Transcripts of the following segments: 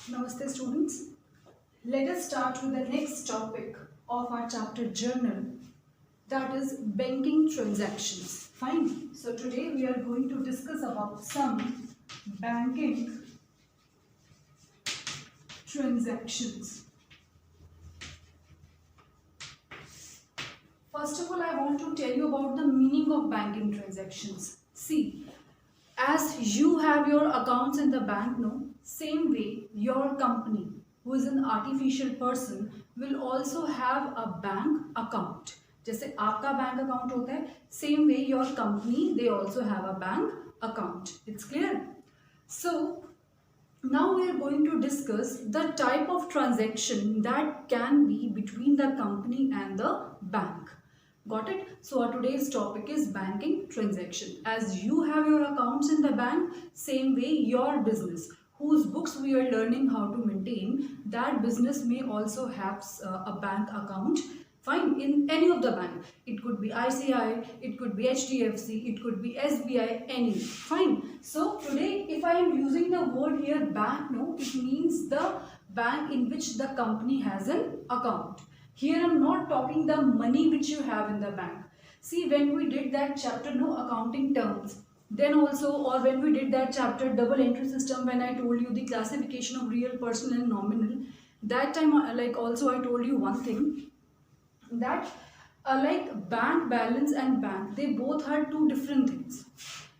Namaste students. Let us start with the next topic of our chapter journal, that is banking transactions. Fine. So today we are going to discuss about some banking transactions. First of all, I want to tell you about the meaning of banking transactions. See, as you have your accounts in the bank, no, same way your company, who is an artificial person, will also have a bank account. जैसे आपका bank account होता है, same way your company, they also have a bank account. It's clear? So now we are going to discuss the type of transaction that can be between the company and the bank. Got it? So our today's topic is banking transaction. As you have your accounts in the bank, same way your business, whose books we are learning how to maintain, that business may also have a bank account. Fine, in any of the bank. It could be ICI, it could be HDFC, it could be SBI, any. Fine. So today, if I am using the word here bank, no, it means the bank in which the company has an account. Here I am not talking the money which you have in the bank. See, when we did that chapter, no, accounting terms, then also, or when we did that chapter double entry system, when I told you the classification of real, personal and nominal, that time like also I told you one thing, that like bank balance and bank, they both are two different things.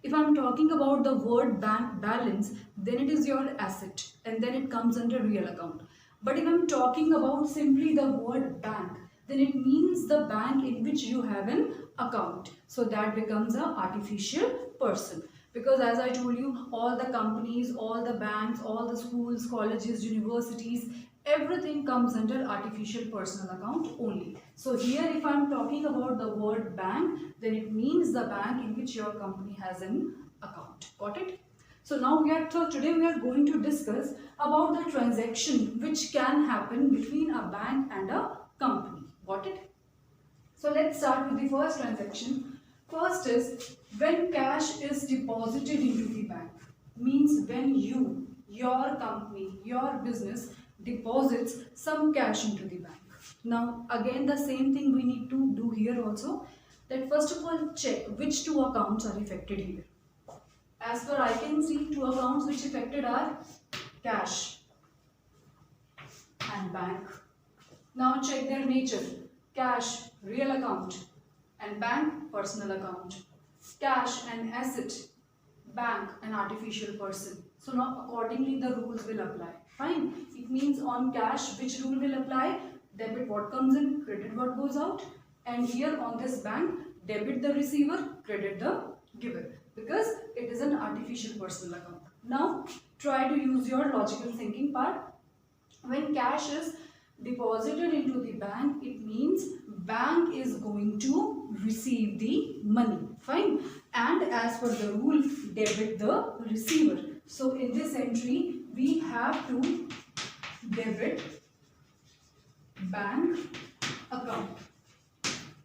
If I'm talking about the word bank balance, then it is your asset and then it comes under real account. But if I'm talking about simply the word bank, then it means the bank in which you have an account. So that becomes an artificial person. Because as I told you, all the companies, all the banks, all the schools, colleges, universities, everything comes under artificial personal account only. So here if I am talking about the word bank, then it means the bank in which your company has an account. Got it? So now today we are going to discuss about the transaction which can happen between a bank and a company. Got it? So let's start with the first transaction. First is when cash is deposited into the bank. Means when you, your company, your business deposits some cash into the bank. Now again the same thing we need to do here also, that first of all check which two accounts are affected here. As per I can see, two accounts which affected are cash and bank. Now check their nature. Cash, real account, and bank, personal account. Cash, an asset, bank, an artificial person. So now accordingly the rules will apply. Fine. It means on cash which rule will apply? Debit what comes in, credit what goes out. And here on this bank, debit the receiver, credit the giver. Because it is an artificial personal account. Now try to use your logical thinking part. When cash is deposited into the bank, it means bank is going to receive the money. Fine. And as per the rule, debit the receiver. So in this entry, we have to debit bank account.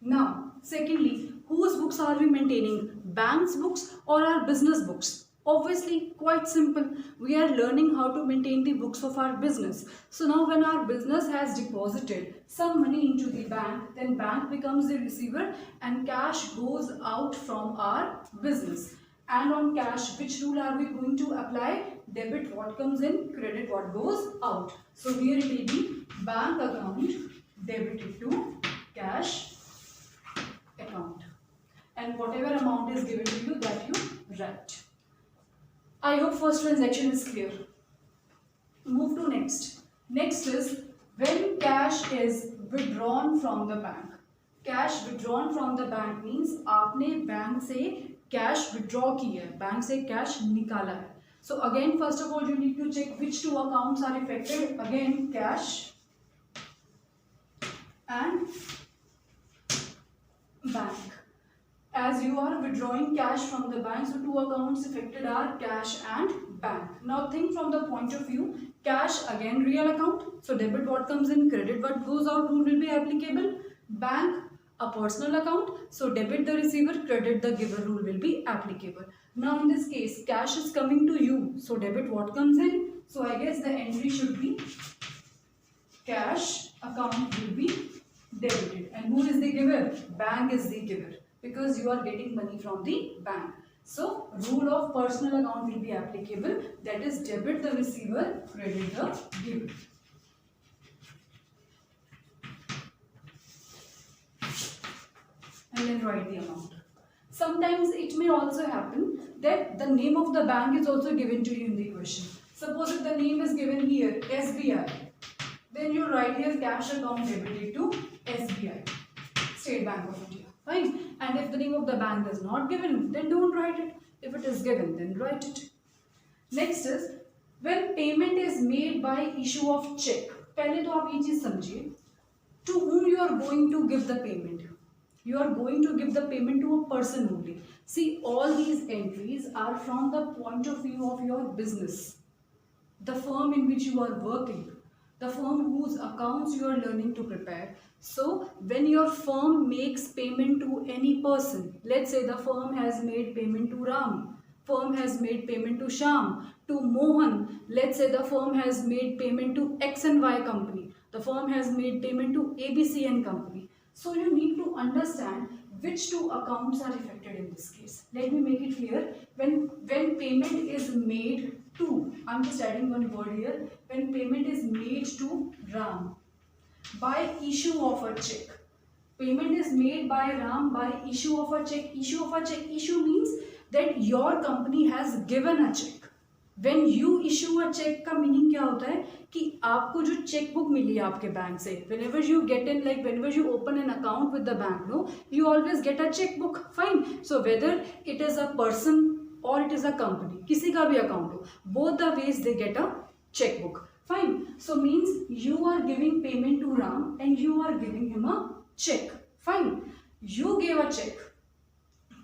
Now, secondly, whose books are we maintaining? Bank's books or our business books? Obviously, quite simple. We are learning how to maintain the books of our business. So now when our business has deposited some money into the bank, then bank becomes the receiver and cash goes out from our business. And on cash, which rule are we going to apply? Debit what comes in, credit what goes out. So here it will be bank account debited to cash account. And whatever amount is given to you, that you write. I hope first transaction is clear. Move to next. Next is when cash is withdrawn from the bank. Cash withdrawn from the bank means आपने bank से cash withdraw की है, bank से cash निकाला है. So again, first of all, you need to check which two accounts are affected. Again, cash and bank. As you are withdrawing cash from the bank, so two accounts affected are cash and bank. Now think from the point of view, cash again real account, so debit what comes in, credit what goes out rule will be applicable. Bank a personal account, so debit the receiver, credit the giver rule will be applicable. Now in this case, cash is coming to you, so debit what comes in, So I guess the entry should be cash account will be debited. And who is the giver? Bank is the giver, because you are getting money from the bank. So rule of personal account will be applicable, that is debit the receiver, credit the giver. And then write the amount. Sometimes it may also happen that the name of the bank is also given to you in the question. Suppose if the name is given here SBI, then you write here cash account debited to SBI, State Bank of India. Fine. And if the name of the bank is not given, then don't write it. If it is given, then write it. Next is when payment is made by issue of check. पहले तो आप ये चीज समझिए, to whom you are going to give the payment. You are going to give the payment to a person only. See, all these entries are from the point of view of your business, the firm in which you are working, the firm whose accounts you are learning to prepare. So when your firm makes payment to any person, let's say the firm has made payment to Ram, firm has made payment to Sham, to Mohan, let's say the firm has made payment to X and Y company, the firm has made payment to ABC and company. So you need to understand which two accounts are affected in this case. Let me make it clear. When payment is made to, I'm just adding one word here, when payment is made to Ram by issue of a check. Payment is made by Ram by issue of a check. Issue of a check. Issue means that your company has given a check. When you issue a check का meaning क्या होता है कि आपको जो cheque book मिली है आपके bank से, whenever you get in, like whenever you open an account with the bank, no, you always get a check book. Fine. So whether it is a person or it is a company, किसी का भी account हो, both the ways they get a check book. Fine. So means you are giving payment to Ram and you are giving him a check. Fine. You gave a check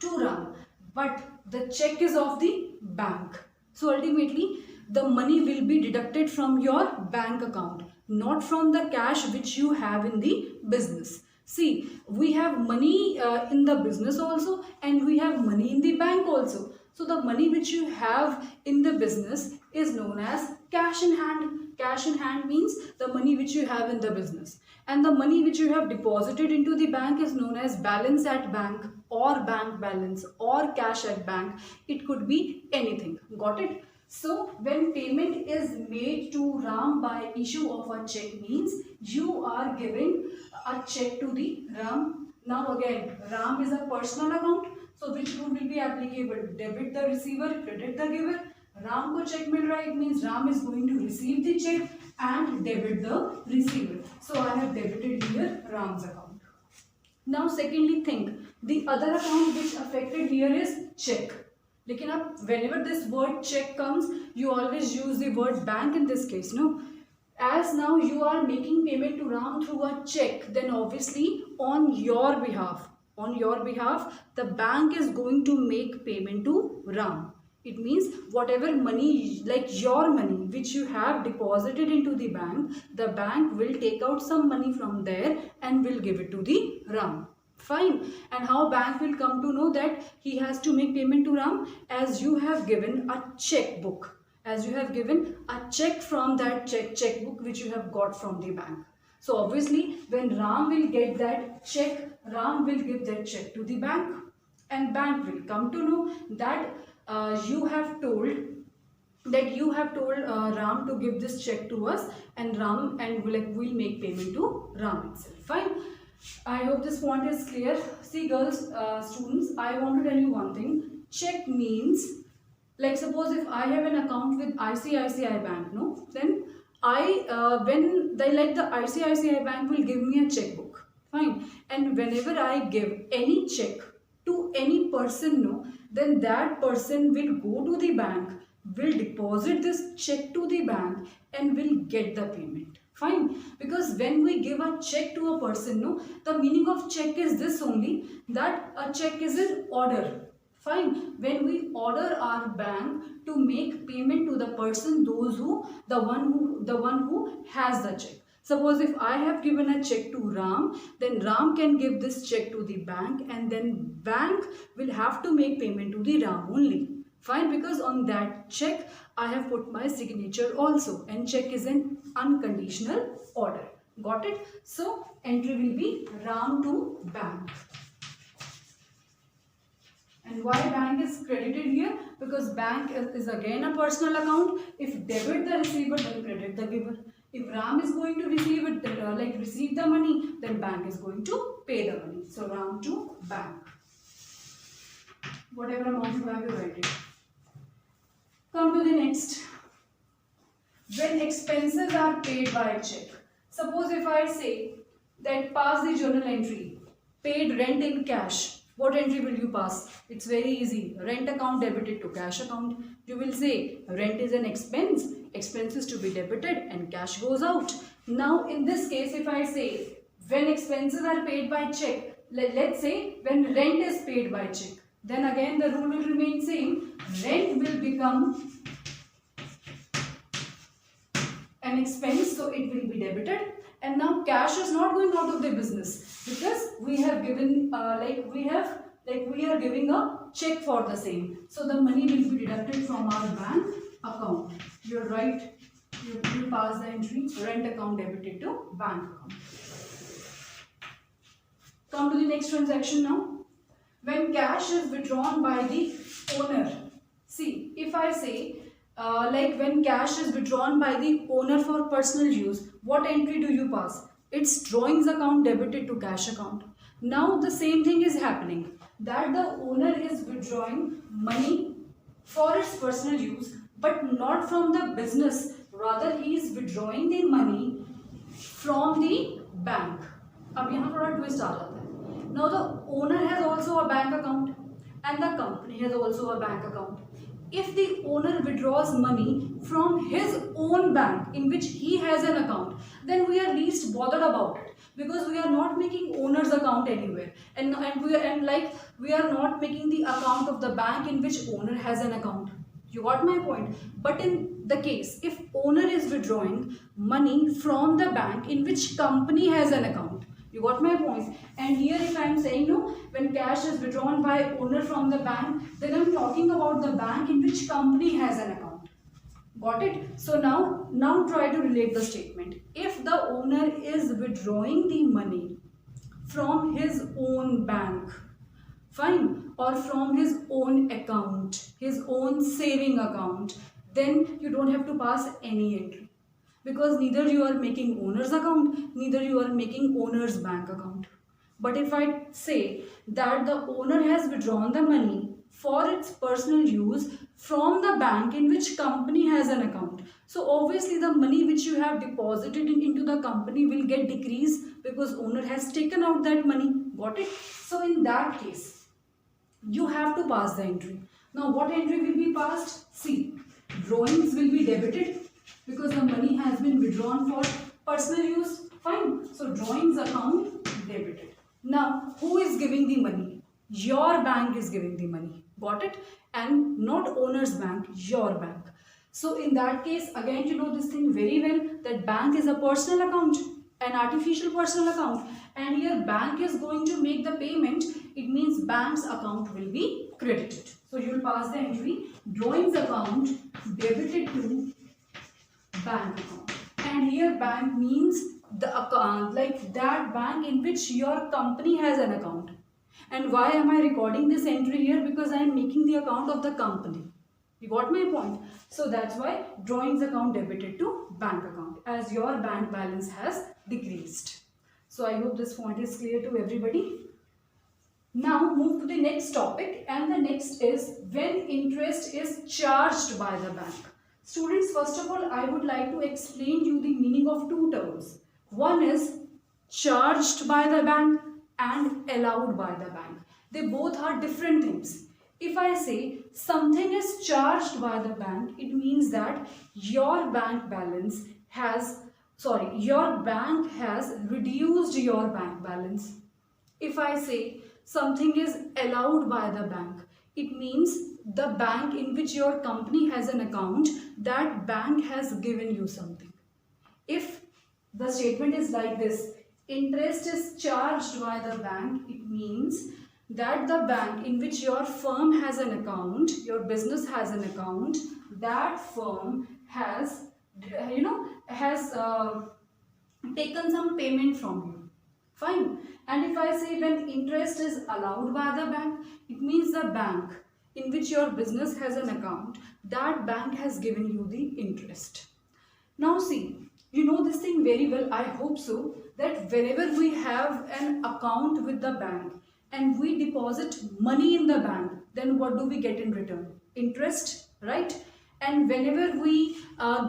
to Ram, but the check is of the bank. So ultimately, the money will be deducted from your bank account, not from the cash which you have in the business. See, we have money in the business also, and we have money in the bank also. So the money which you have in the business is known as cash in hand. Cash in hand means the money which you have in the business. And the money which you have deposited into the bank is known as balance at bank or bank balance or cash at bank. It could be anything. Got it? So when payment is made to Ram by issue of a check means you are giving a check to the Ram. Now again, Ram is a personal account. So which rule will be applicable? Debit the receiver, credit the giver. Ram को check मिल रहा है, it means Ram is going to receive the check and debit the receiver. So I have debited here Ram's account. Now secondly think, the other account which affected here is check. लेकिन अब whenever this word check comes, you always use the word bank in this case, no? As now you are making payment to Ram through a check, then obviously on your behalf, the bank is going to make payment to Ram. It means whatever money, like your money which you have deposited into the bank will take out some money from there and will give it to the Ram. Fine. And how bank will come to know that he has to make payment to Ram? As you have given a checkbook. As you have given a check from that checkbook which you have got from the bank. So obviously when Ram will get that check, Ram will give that check to the bank. And bank will come to know that you have told Ram to give this check to us, and we'll make payment to Ram itself. Fine. I hope this point is clear. See girls, students, I want to tell you one thing. Check means, like suppose if I have an account with ICICI Bank, no, then the ICICI Bank will give me a checkbook. Fine. And whenever I give any check to any person, no, then that person will go to the bank, will deposit this check to the bank and will get the payment. Fine. Because when we give a check to a person, no, the meaning of check is this only, that a check is an order. Fine. When we order our bank to make payment to the person, the one who has the check. Suppose if I have given a check to Ram, then Ram can give this check to the bank and then bank will have to make payment to the Ram only. Fine, because on that check I have put my signature also, and check is an unconditional order. Got it? So entry will be Ram to bank. And why bank is credited here? Because bank is again a personal account. If debit the receiver, then credit the giver. If Ram is going to receive it, receive the money, then bank is going to pay the money. So Ram to bank. Whatever amount you have, you write it. Come to the next. When expenses are paid by check. Suppose if I say that pass the journal entry, paid rent in cash. What entry will you pass? It's very easy. Rent account debited to cash account. You will say rent is an expense, expenses to be debited and cash goes out. Now in this case, if I say when expenses are paid by check, let's say when rent is paid by check, then again the rule will remain same. Rent will become an expense, so it will be debited, and now cash is not going out of the business because we have given we are giving a check for the same, so the money will be deducted from our bank account. You're right, you pass the entry rent account debited to bank account. Come to the next transaction now. When cash is withdrawn by the owner, see if I say when cash is withdrawn by the owner for personal use, what entry do you pass? It's drawings account debited to cash account. Now the same thing is happening, that the owner is withdrawing money for its personal use but not from the business, rather he is withdrawing the money from the bank. अब यहाँ थोड़ा twist आ जाता है. Now the owner has also a bank account and the company has also a bank account. If the owner withdraws money from his own bank in which he has an account, then we are least bothered about it, because we are not making owner's account anywhere, and we are not making the account of the bank in which owner has an account. You got my point? But in the case if owner is withdrawing money from the bank in which company has an account, you got my point? And here if I am saying no, when cash is withdrawn by owner from the bank, then I am talking about the bank in which company has an account. Got it? So now try to relate the statement. If the owner is withdrawing the money from his own bank, fine, or from his own account, his own saving account, then you don't have to pass any entry, because neither you are making owner's account, neither you are making owner's bank account. But if I say that the owner has withdrawn the money for its personal use from the bank in which company has an account, so obviously the money which you have deposited into the company will get decreased because owner has taken out that money. Got it? So in that case, you have to pass the entry. Now what entry will be passed? See, drawings will be debited because the money has been withdrawn for personal use. Fine. So drawings account debited. Now who is giving the money? Your bank is giving the money. Got it? And not owner's bank, your bank. So in that case, again you know this thing very well, that bank is a personal account, an artificial personal account, and here bank is going to make the payment. It means bank's account will be credited. So you will pass the entry drawings account debited to bank account, and here bank means the account, like that bank in which your company has an account. And why am I recording this entry here? Because I am making the account of the company. You got my point? So that's why drawings account debited to bank account, as your bank balance has decreased. So I hope this point is clear to everybody. Now move to the next topic, and the next is when interest is charged by the bank. Students, first of all, I would like to explain you the meaning of two terms. One is charged by the bank and allowed by the bank. They both are different things. If I say something is charged by the bank, it means that your bank balance has, your bank has reduced your bank balance. If I say something is allowed by the bank, it means the bank in which your company has an account, that bank has given you something. If the statement is like this, interest is charged by the bank, it means that the bank in which your firm has an account, your business has an account, that firm has, has taken some payment from you. Fine. And if I say when interest is allowed by the bank, it means the bank in which your business has an account, that bank has given you the interest. Now see, you know this thing very well, I hope so, that whenever we have an account with the bank and we deposit money in the bank, then what do we get in return? Interest, right? And whenever we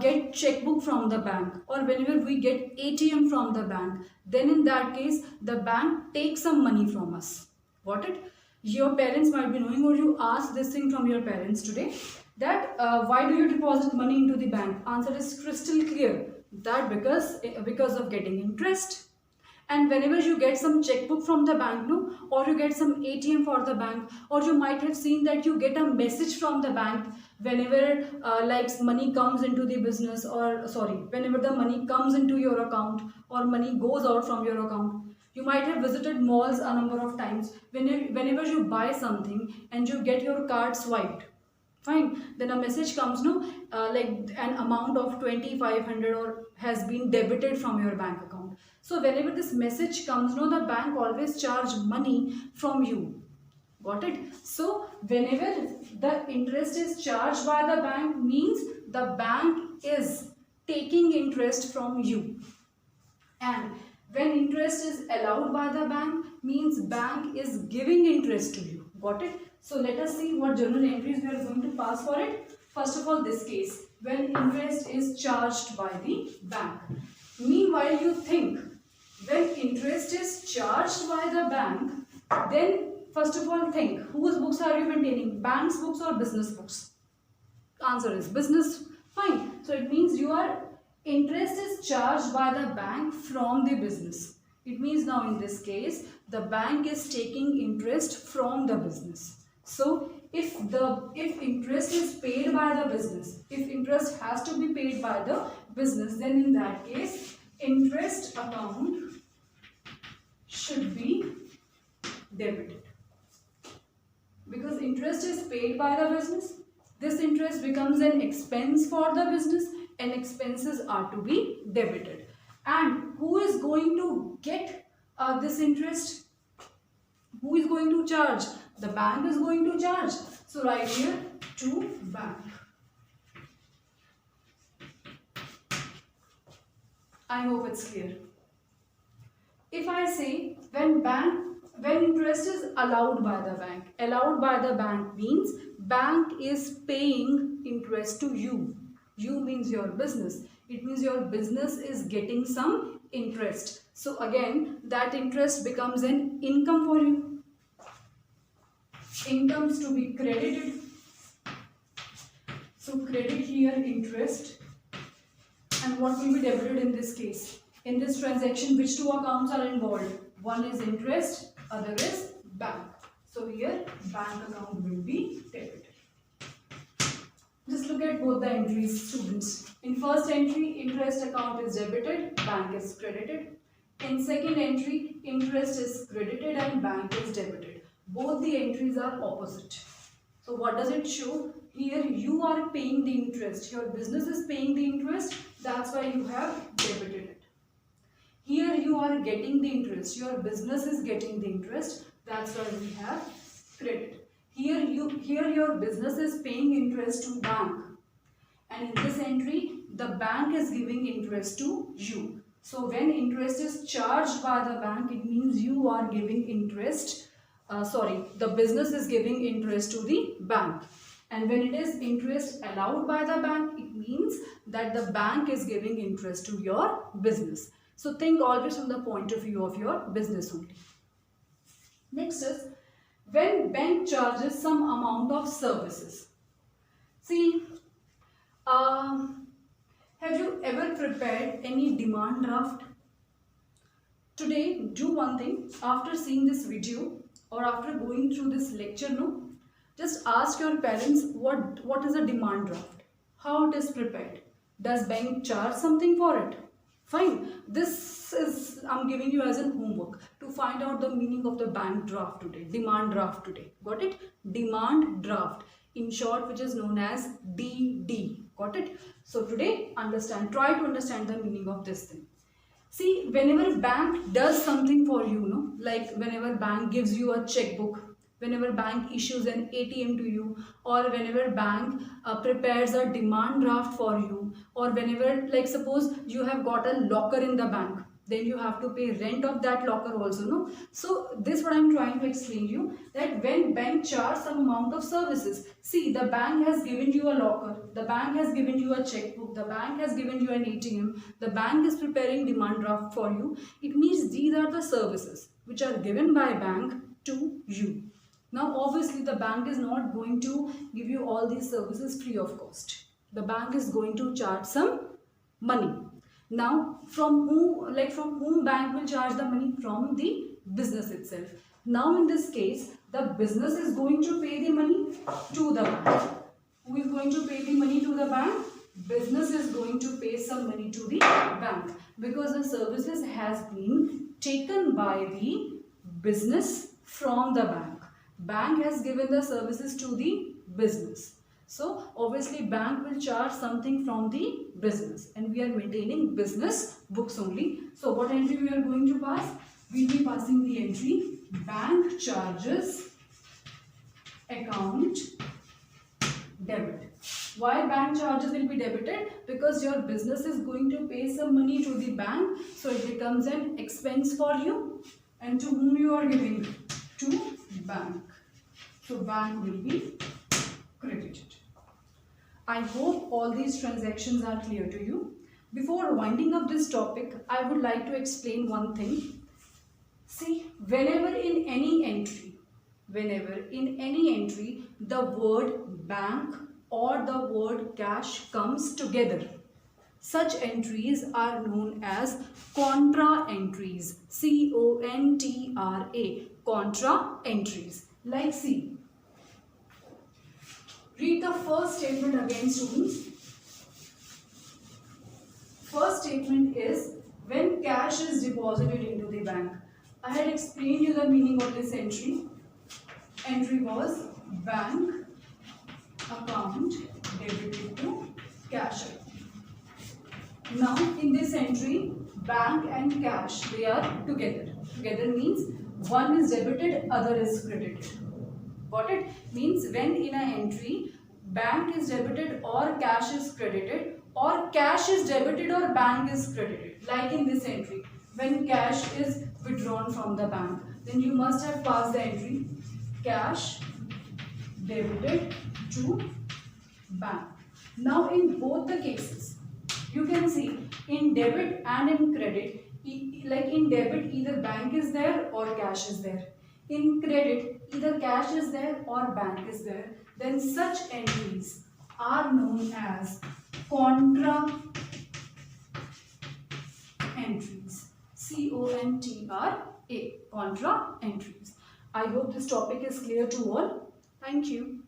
get checkbook from the bank, or whenever we get ATM from the bank, then in that case the bank takes some money from us. Got it? Your parents might be knowing, or you ask this thing from your parents today, that why do you deposit money into the bank? Answer is crystal clear, that because of getting interest. And whenever you get some checkbook from the bank, no, or you get some ATM for the bank, or you might have seen that you get a message from the bank whenever like money comes into the business, or sorry, whenever the money comes into your account or money goes out from your account. You might have visited malls a number of times. Whenever you buy something and you get your card swiped, fine, then a message comes, no, like an amount of 2500 or has been debited from your bank account. So whenever this message comes, no, the bank always charge money from you. Got it? So whenever the interest is charged by the bank, means the bank is taking interest from you. And when interest is allowed by the bank, means bank is giving interest to you. Got it? So let us see what journal entries we are going to pass for it. First of all, this case, when interest is charged by the bank. Meanwhile, you think, when interest is charged by the bank, then first of all think, whose books are you maintaining? Bank's books or business books? Answer is business. Fine. So it means interest is charged by the bank from the business. It means now in this case, the bank is taking interest from the business. So if interest is paid by the business, if interest has to be paid by the business, then in that case, interest account should be debited. Because interest is paid by the business, this interest becomes an expense for the business, and expenses are to be debited. And who is going to get this interest? Who is going to charge? The bank is going to charge. So write here to bank. I hope it's clear. If I say when interest is allowed by the bank means bank is paying interest to you. You means your business. It means your business is getting some interest. So again, that interest becomes an income for you. Incomes to be credited. So credit here interest. And what will be debited in this case? In this transaction, which two accounts are involved? One is interest, other is bank. So here bank account will be debited. Just look at both the entries, students. In first entry, interest account is debited, bank is credited. In second entry, interest is credited and bank is debited. Both the entries are opposite. So what does it show? Here you are paying the interest. Your business is paying the interest. That's why you have debited it. Here you are getting the interest. Your business is getting the interest. That's why we have credit. Here your business is paying interest to bank. And in this entry, the bank is giving interest to you. So when interest is charged by the bank, it means you are giving interest. The business is giving interest to the bank. And when it is interest allowed by the bank, it means that the bank is giving interest to your business. So think always from the point of view of your business only. Next is when bank charges some amount of services. See, have you ever prepared any demand draft? Today, do one thing. After seeing this video or after going through this lecture, just ask your parents what is a demand draft, how it is prepared. Does bank charge something for it? Fine. This I'm giving you as a homework to find out the meaning of the bank draft today, demand draft today. Got it? Demand draft, in short, which is known as DD. Got it? So today, try to understand the meaning of this thing. See, whenever bank does something for you, no, like whenever bank gives you a checkbook, whenever bank issues an ATM to you, or whenever bank prepares a demand draft for you, or whenever, like suppose you have got a locker in the bank, then you have to pay rent of that locker also, no. So this what I'm trying to explain you, that when bank charge some amount of services, see, the bank has given you a locker, the bank has given you a checkbook, the bank has given you an ATM, the bank is preparing demand draft for you. It means these are the services which are given by bank to you. Now obviously the bank is not going to give you all these services free of cost. The bank is going to charge some money. Now from whom bank will charge the money? From the business itself. Now in this case, the business is going to pay the money to the bank. Who is going to pay the money to the bank? Business is going to pay some money to the bank, because the services has been taken by the business from the bank. Bank has given the services to the business. So obviously bank will charge something from the business, and we are maintaining business books only. So what entry we are going to pass? We will be passing the entry bank charges account debit. Why bank charges will be debited? Because your business is going to pay some money to the bank, so it becomes an expense for you. And to whom you are giving? To bank. So bank will be credited. I hope all these transactions are clear to you. Before winding up this topic, I would like to explain one thing. See, whenever in any entry, the word bank or the word cash comes together, such entries are known as contra entries. C-O-N-T-R-A. Contra entries. Like see, read the first statement again, students. First statement is when cash is deposited into the bank. I had explained you the meaning of this entry. Entry was bank account debited to cash account. Now in this entry, bank and cash, they are together. Together means one is debited, other is credited. Got it? Means when in an entry, bank is debited or cash is credited, or cash is debited or bank is credited. Like in this entry, when cash is withdrawn from the bank, then you must have passed the entry cash debited to bank. Now in both the cases, you can see in debit and in credit, like in debit either bank is there or cash is there. In credit either cash is there or bank is there. Then such entries are known as contra entries. C-O-N-T-R-A. Contra entries. I hope this topic is clear to all. Thank you.